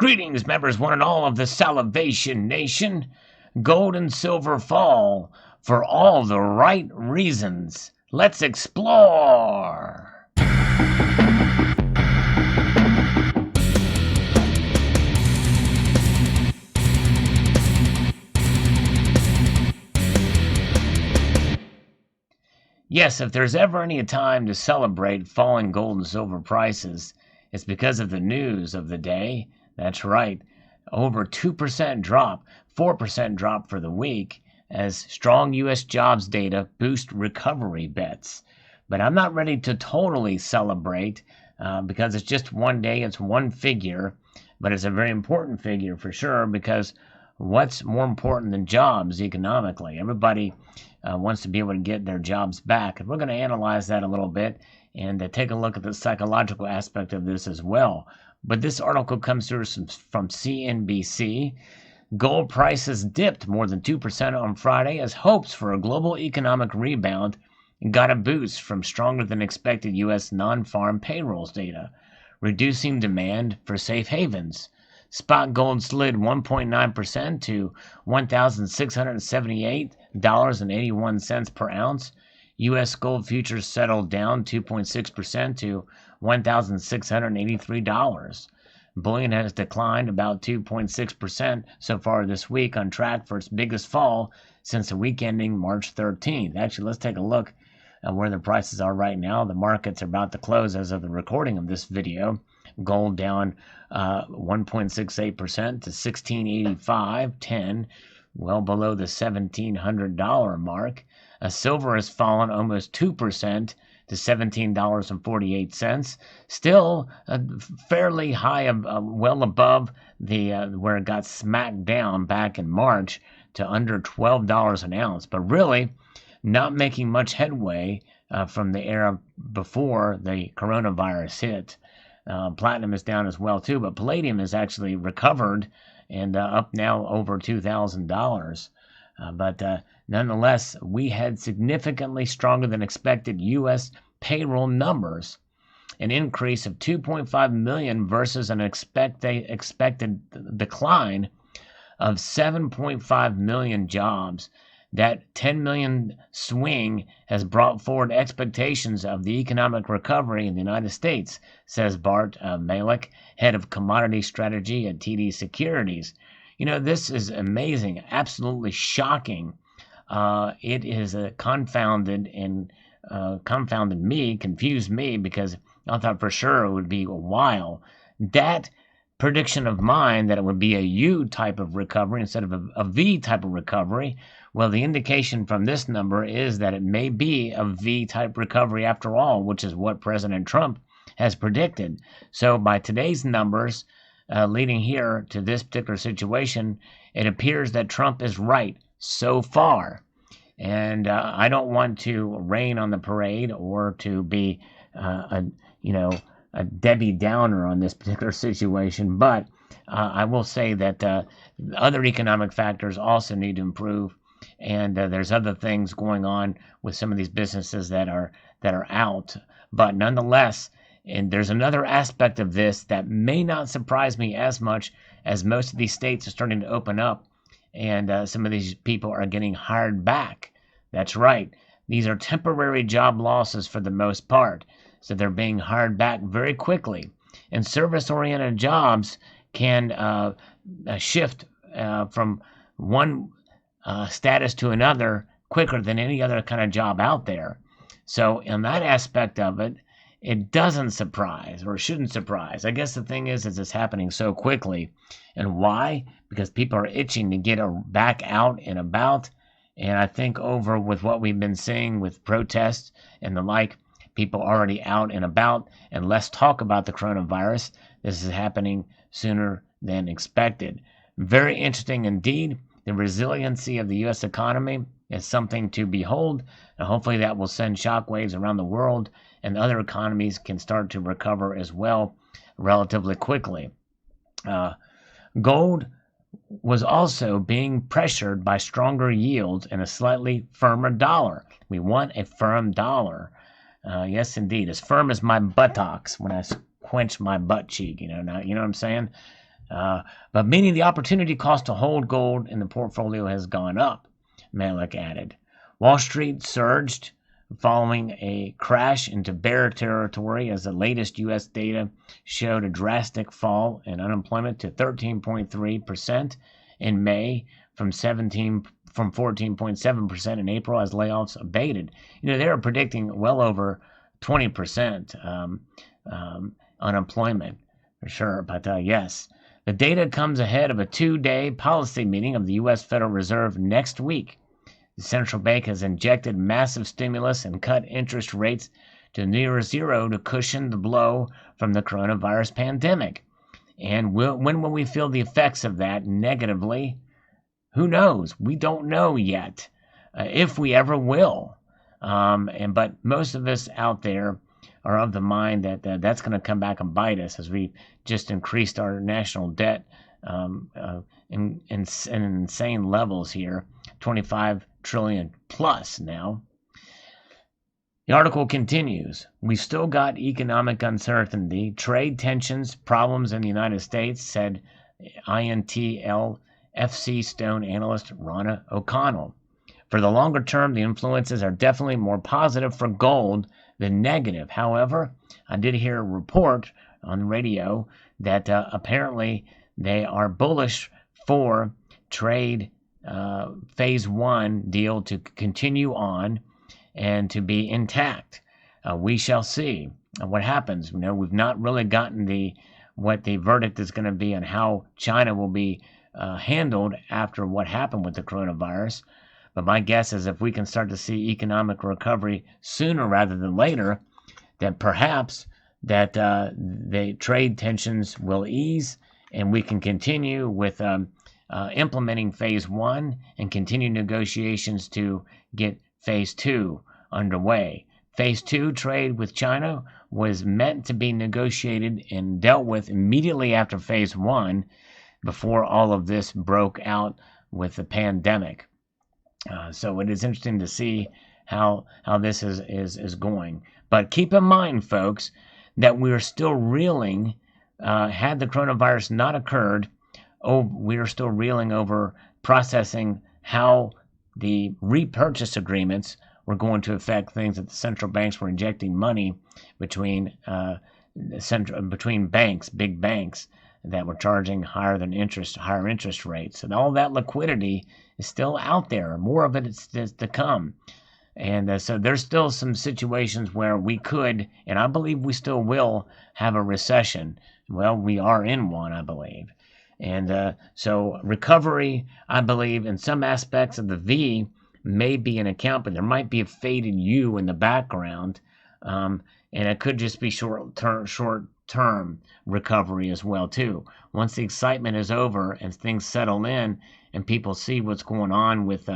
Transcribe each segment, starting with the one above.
Greetings, members, one and all of the Salivation Nation. Gold and silver fall for all the right reasons. Let's explore. Yes, if there's ever any time to celebrate falling gold and silver prices, it's because of the news of the day. That's right, over 2% drop, 4% drop for the week, as strong U.S. jobs data boost recovery bets. But I'm not ready to totally celebrate because it's just one day, it's one figure, but it's a very important figure for sure, because what's more important than jobs economically? Everybody wants to be able to get their jobs back. And we're going to analyze that a little bit and take a look at the psychological aspect of this as well. But this article comes through from CNBC. Gold prices dipped more than 2% on Friday as hopes for a global economic rebound got a boost from stronger than expected U.S. non-farm payrolls data, reducing demand for safe havens. Spot gold slid 1.9% to $1,678.81 per ounce. U.S. gold futures settled down 2.6% to $1,683. Bullion has declined about 2.6% so far this week, on track for its biggest fall since the week ending March 13th. Actually, let's take a look at where the prices are right now. The markets are about to close as of the recording of this video. Gold down 1.68% to $1,685.10, well below the $1,700 mark. Silver has fallen almost 2% to $17.48, still fairly high, well above the where it got smacked down back in March to under $12 an ounce, but really not making much headway from the era before the coronavirus hit. Platinum is down as well too, but palladium has actually recovered and up now over $2,000. But nonetheless, we had significantly stronger than expected U.S. payroll numbers, an increase of 2.5 million versus an expected decline of 7.5 million jobs. That 10 million swing has brought forward expectations of the economic recovery in the United States, says Bart Malik, head of commodity strategy at TD Securities. You know, this is amazing, absolutely shocking. It is confused me, because I thought for sure it would be a while. That prediction of mine that it would be a U type of recovery instead of a V type of recovery, well, the indication from this number is that it may be a V type recovery after all, which is what President Trump has predicted. So by today's numbers, leading here to this particular situation, it appears that Trump is right so far. And I don't want to rain on the parade or to be, a Debbie Downer on this particular situation, but I will say that other economic factors also need to improve, and there's other things going on with some of these businesses that are out. But nonetheless, and there's another aspect of this that may not surprise me as much, as most of these states are starting to open up, and some of these people are getting hired back. That's right. These are temporary job losses for the most part, so they're being hired back very quickly. And service-oriented jobs can shift from one status to another quicker than any other kind of job out there. So in that aspect of it, it doesn't surprise, or shouldn't surprise. I guess the thing is it's happening so quickly. And why? Because people are itching to get back out and about. And I think over with what we've been seeing with protests and the like, people already out and about, and less talk about the coronavirus. This is happening sooner than expected. Very interesting indeed. The resiliency of the U.S. economy is something to behold, and hopefully that will send shockwaves around the world, and other economies can start to recover as well relatively quickly. Gold was also being pressured by stronger yields and a slightly firmer dollar. We want a firm dollar. Yes, indeed. As firm as my buttocks when I quench my butt cheek, you know what I'm saying? But meaning the opportunity cost to hold gold in the portfolio has gone up, Malik added. Wall Street surged following a crash into bear territory as the latest U.S. data showed a drastic fall in unemployment to 13.3% in May from 14.7% in April as layoffs abated. They were predicting well over 20% unemployment for sure. But yes, the data comes ahead of a 2-day policy meeting of the U.S. Federal Reserve next week. The central bank has injected massive stimulus and cut interest rates to near zero to cushion the blow from the coronavirus pandemic. And when will we feel the effects of that negatively? Who knows? We don't know yet if we ever will. But most of us out there are of the mind that that's going to come back and bite us as we just increased our national debt in insane levels here, 25 trillion plus now. The article continues. We've still got economic uncertainty, trade tensions, problems in the United States, said INTL FC Stone analyst Ronna O'Connell. For the longer term, the influences are definitely more positive for gold than negative. However, I did hear a report on the radio that apparently they are bullish for trade phase 1 deal to continue on and to be intact. We shall see what happens. We've not really gotten what the verdict is going to be on how China will be handled after what happened with the coronavirus. But my guess is if we can start to see economic recovery sooner rather than later, that perhaps that the trade tensions will ease and we can continue with implementing phase 1 and continue negotiations to get phase 2 underway. Phase 2 trade with China was meant to be negotiated and dealt with immediately after phase 1 before all of this broke out with the pandemic. So it is interesting to see how this is going. But keep in mind, folks, that we are still reeling. Had the coronavirus not occurred, we are still reeling over processing how the repurchase agreements were going to affect things that the central banks were injecting money between banks, big banks, that were charging higher interest rates. And all that liquidity is still out there. More of it is to come. And so there's still some situations where we could, and I believe we still will, have a recession. Well, we are in one, I believe. And so recovery, I believe, in some aspects of the V may be an account, but there might be a faded U in the background. And it could just be short-term recovery as well, too. Once the excitement is over and things settle in and people see what's going on with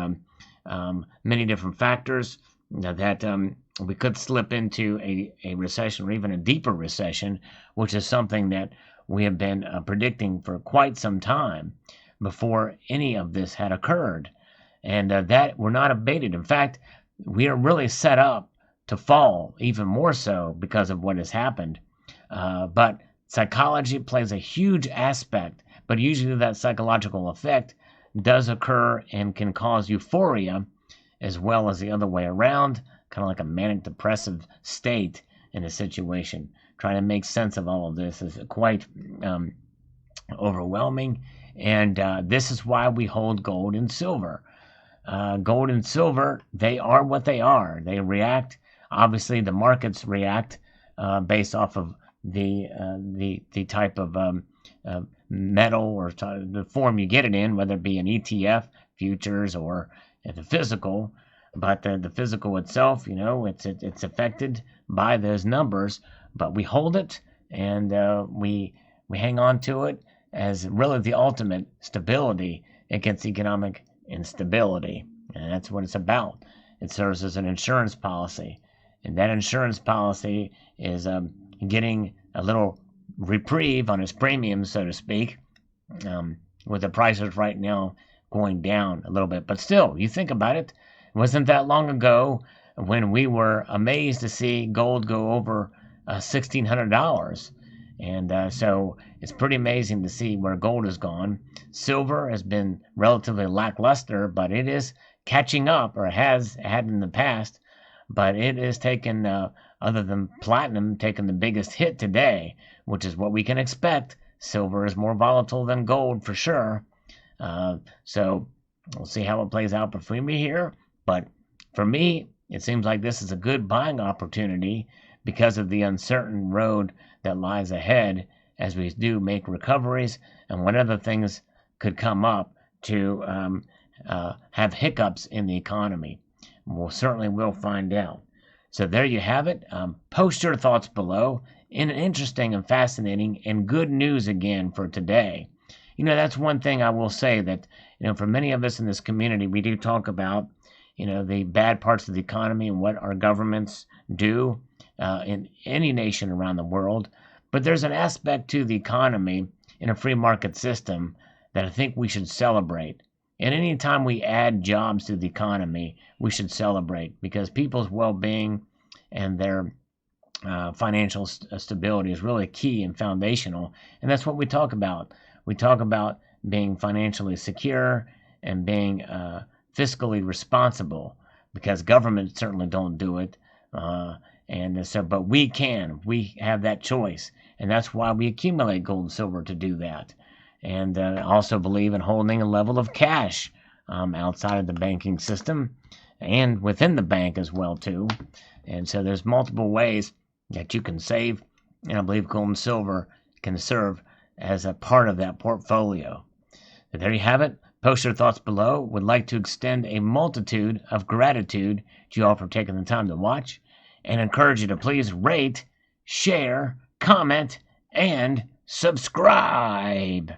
many different factors, that we could slip into a recession or even a deeper recession, which is something that we have been predicting for quite some time before any of this had occurred. And that we're not abated. In fact, we are really set up to fall even more so because of what has happened. But psychology plays a huge aspect, but usually that psychological effect does occur and can cause euphoria as well as the other way around, kind of like a manic depressive state in a situation. Trying to make sense of all of this is quite overwhelming, and this is why we hold gold and silver. Gold and silver, they are what they are. They react. Obviously, the markets react based off of the type of metal or the form you get it in, whether it be an ETF, futures, or the physical. But the physical itself, it's affected by those numbers. But we hold it and we hang on to it as really the ultimate stability against economic instability. And that's what it's about. It serves as an insurance policy. And that insurance policy is getting a little reprieve on its premiums, so to speak, with the prices right now going down a little bit. But still, you think about it, it wasn't that long ago when we were amazed to see gold go over $1,600. And so it's pretty amazing to see where gold has gone. Silver has been relatively lackluster, but it is catching up, or has had in the past. But it is taken, other than platinum, taking the biggest hit today, which is what we can expect. Silver is more volatile than gold for sure. So we'll see how it plays out between me here. But for me, it seems like this is a good buying opportunity because of the uncertain road that lies ahead as we do make recoveries and what other things could come up to have hiccups in the economy. We'll certainly will find out. So there you have it. Post your thoughts below. In interesting and fascinating and good news again for today. That's one thing I will say, that for many of us in this community, we do talk about the bad parts of the economy and what our governments do in any nation around the world. But there's an aspect to the economy in a free market system that I think we should celebrate. And any time we add jobs to the economy, we should celebrate, because people's well-being and their financial stability is really key and foundational. And that's what we talk about. We talk about being financially secure and being fiscally responsible, because governments certainly don't do it. But we can. We have that choice, and that's why we accumulate gold and silver, to do that. And also believe in holding a level of cash outside of the banking system and within the bank as well too. And so there's multiple ways that you can save, and I believe gold and silver can serve as a part of that portfolio. So there you have it. Post your thoughts below. Would like to extend a multitude of gratitude to you all for taking the time to watch, and encourage you to please rate, share, comment, and subscribe.